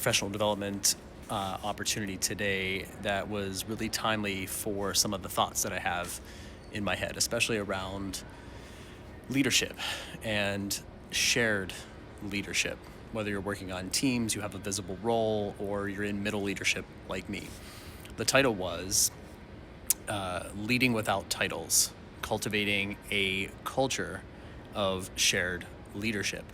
professional development opportunity today that was really timely for some of the thoughts that I have in my head, especially around leadership and shared leadership. Whether you're working on teams, you have a visible role, or you're in middle leadership like me. The title was Leading Without Titles, Cultivating a Culture of Shared Leadership.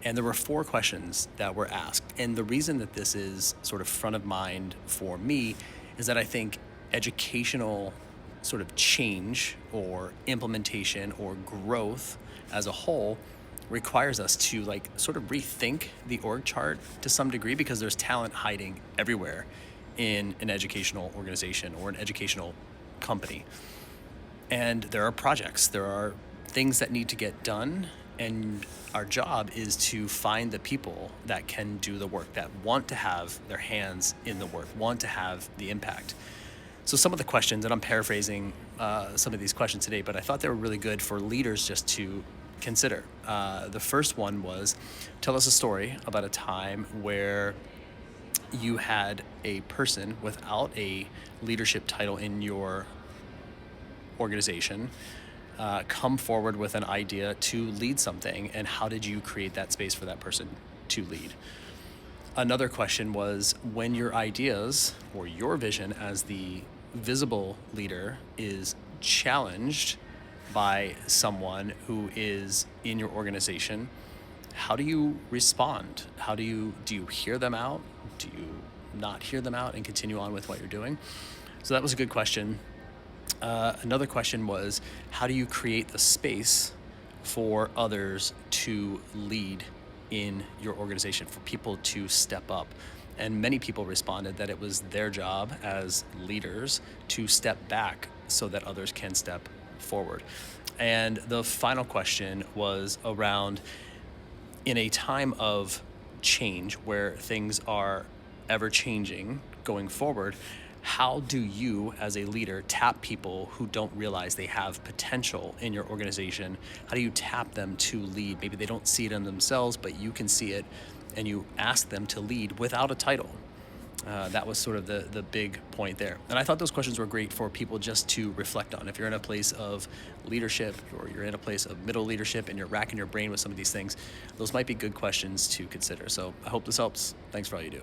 And there were four questions that were asked. And the reason that this is sort of front of mind for me is that I think educational sort of change or implementation or growth as a whole requires us to sort of rethink the org chart to some degree, because there's talent hiding everywhere in an educational organization or an educational company. And there are projects, there are things that need to get done, and our job is to find the people that can do the work, that want to have their hands in the work, want to have the impact. So some of the questions, and I'm paraphrasing some of these questions today, but I thought they were really good for leaders just to consider. The first one was, tell us a story about a time where you had a person without a leadership title in your organization come forward with an idea to lead something, and how did you create that space for that person to lead? Another question was, when your ideas or your vision as the visible leader is challenged by someone who is in your organization, how do you respond? Do you hear them out? Do you not hear them out and continue on with what you're doing? So that was a good question. Another question was, how do you create the space for others to lead in your organization, for people to step up? And many people responded that it was their job as leaders to step back so that others can step forward. And the final question was around, in a time of change where things are ever changing going forward, how do you as a leader tap people who don't realize they have potential in your organization? How do you tap them to lead? Maybe they don't see it in themselves, but you can see it, and you ask them to lead without a title. That was sort of the big point there. And I thought those questions were great for people just to reflect on. If you're in a place of leadership, or you're in a place of middle leadership and you're racking your brain with some of these things, those might be good questions to consider. So I hope this helps. Thanks for all you do.